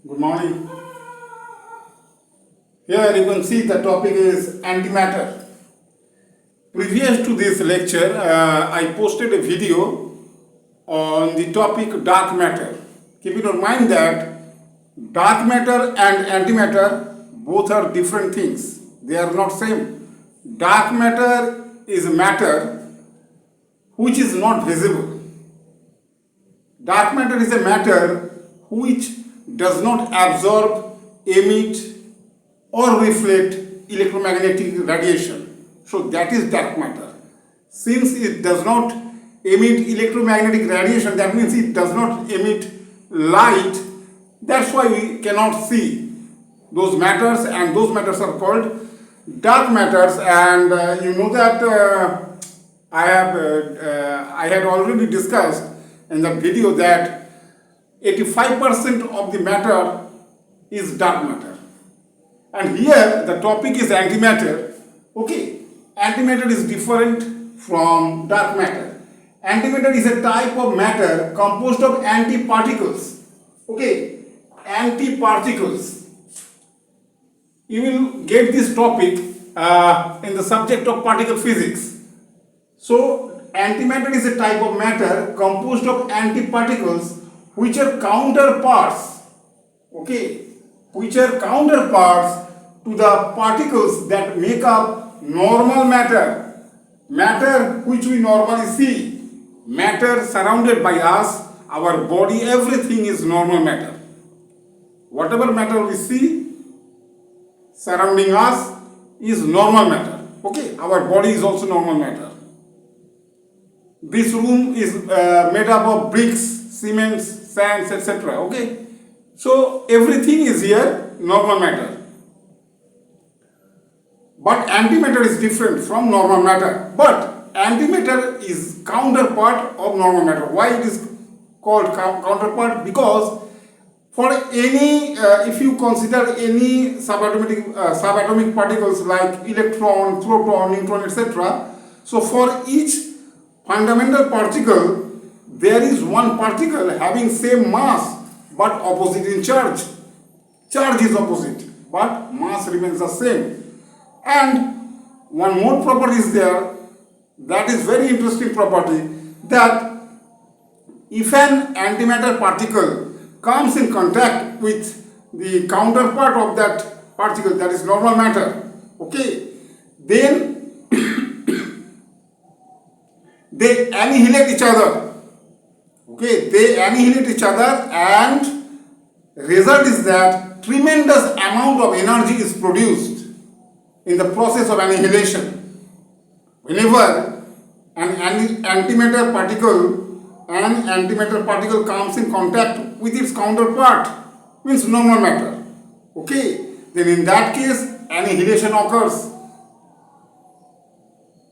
Good morning. Here you can see the topic is antimatter. Previous to this lecture, I posted a video on the topic dark matter. Keep in your mind that dark matter and antimatter both are different things. They are not same. Dark matter is a matter which is not visible. Dark matter is a matter which does not absorb, emit or reflect electromagnetic radiation. So that is dark matter. Since it does not emit electromagnetic radiation, that means it does not emit light. That's why we cannot see those matters, and those matters are called dark matters. And you know that I had already discussed in the video that 85% of the matter is dark matter. And here the topic is antimatter. Okay, antimatter is different from dark matter. Antimatter is a type of matter composed of antiparticles. Okay, antiparticles. You will get this topic in the subject of particle physics. So, antimatter is a type of matter composed of antiparticles which are counterparts. Okay, which are counterparts to the particles that make up normal matter. Matter which we normally see. Matter surrounded by us, our body, everything is normal matter. Whatever matter we see surrounding us is normal matter. Okay, our body is also normal matter. This room is made up of bricks, cements, sands, etc. Okay, so everything is here normal matter. But antimatter is different from normal matter. But antimatter is counterpart of normal matter. Why it is called counterpart? Because for any, if you consider any subatomic particles like electron, proton, neutron, etc. So for each fundamental particle, there is one particle having same mass but opposite in charge. Charge is opposite, but mass remains the same. And one more property is there, that is very interesting property, that if an antimatter particle comes in contact with the counterpart of that particle, that is normal matter, okay, then they annihilate each other. Okay, they annihilate each other, and result is that tremendous amount of energy is produced in the process of annihilation. Whenever an antimatter particle comes in contact with its counterpart, means normal matter, okay, then in that case annihilation occurs,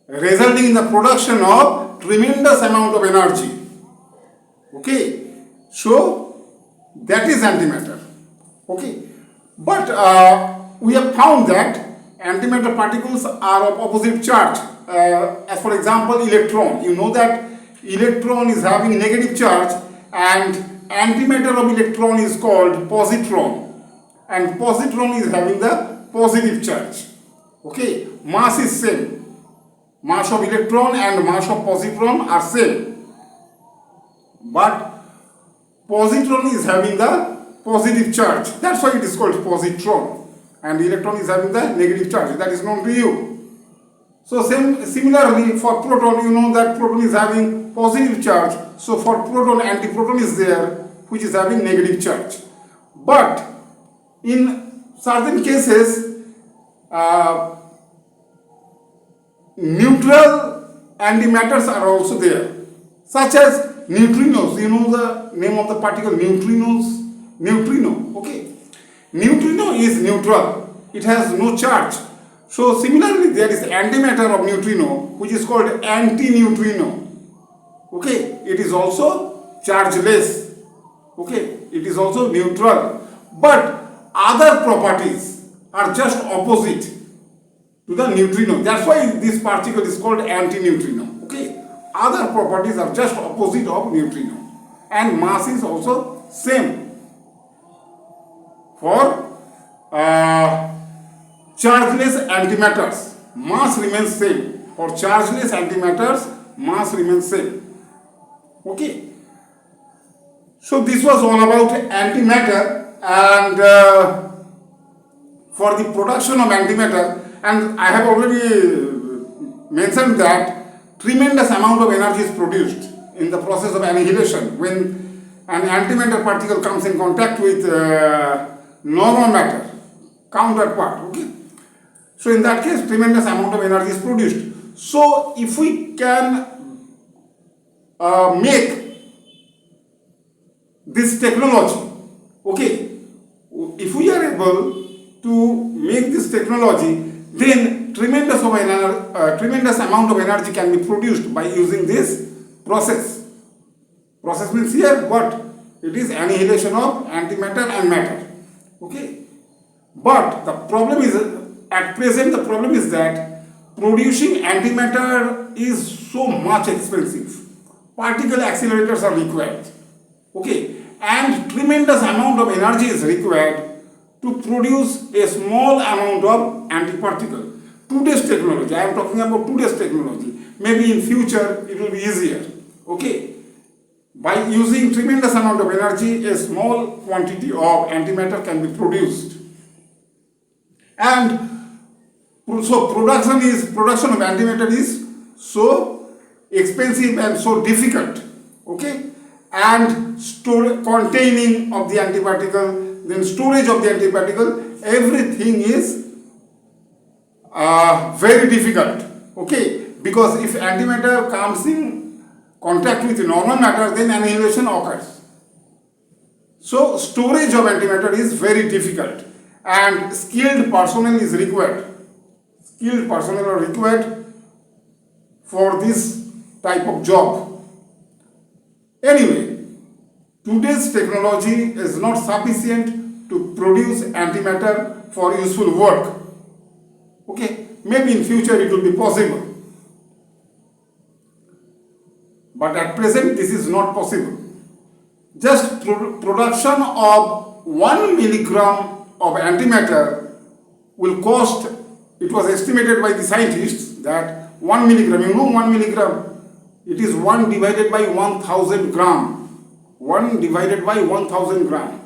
resulting in the production of tremendous amount of energy. Okay, so that is antimatter. Okay, but we have found that antimatter particles are of opposite charge. As for example, electron. You know that electron is having negative charge, and antimatter of electron is called positron, and positron is having the positive charge. Okay, mass is same. Mass of electron and mass of positron are same. But positron is having the positive charge. That's why it is called positron. And electron is having the negative charge. That is known to you. So similarly for proton, you know that proton is having positive charge. So for proton, antiproton is there, which is having negative charge. But in certain cases, neutral antimatters are also there, such as neutrinos. You know the name of the particle, neutrinos? Neutrino, okay. Neutrino is neutral. It has no charge. So similarly, there is antimatter of neutrino, which is called antineutrino. Okay, it is also chargeless. Okay, it is also neutral. But other properties are just opposite to the neutrino. That's why this particle is called antineutrino. Okay, other properties are just opposite of neutrino, and mass is also same. For chargeless antimatters, mass remains same. For chargeless antimatters, mass remains same. Okay. So this was all about antimatter, and for the production of antimatter, and I have already mentioned that tremendous amount of energy is produced in the process of annihilation when an antimatter particle comes in contact with normal matter, counterpart. Okay. So in that case, tremendous amount of energy is produced. So if we can make this technology, okay, if we are able to make this technology, then tremendous amount of energy can be produced by using this process. Process means here what? It is annihilation of antimatter and matter. Okay. But the problem is, at present the problem is that producing antimatter is so much expensive. Particle accelerators are required. Okay. And tremendous amount of energy is required to produce a small amount of antiparticle. Today's technology, I am talking about today's technology. Maybe in future it will be easier. Okay. By using tremendous amount of energy, a small quantity of antimatter can be produced. And so production of antimatter is so expensive and so difficult. Okay. And containing of the antiparticle, then storage of the antiparticle, everything is very difficult. Okay, because if antimatter comes in contact with normal matter, then annihilation occurs. So storage of antimatter is very difficult, and skilled personnel is required. Skilled personnel are required for this type of job. Anyway, today's technology is not sufficient to produce antimatter for useful work. Okay, maybe in future it will be possible. But at present this is not possible. Just production of 1 milligram of antimatter will cost, it was estimated by the scientists that 1 milligram, you know 1 milligram, it is 1 divided by 1000 gram. 1 divided by 1000 gram.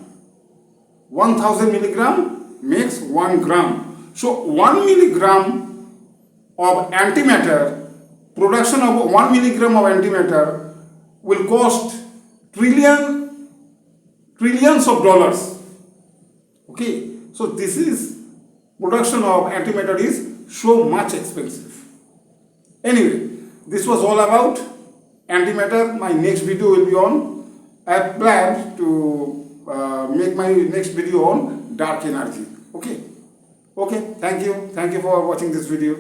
1000 milligram makes 1 gram. So 1 milligram of antimatter, production of 1 milligram of antimatter will cost trillions of dollars. Okay, so this is, production of antimatter is so much expensive. Anyway, this was all about antimatter. My next video will be on, I have planned to make my next video on dark energy. Okay. Okay, thank you for watching this video.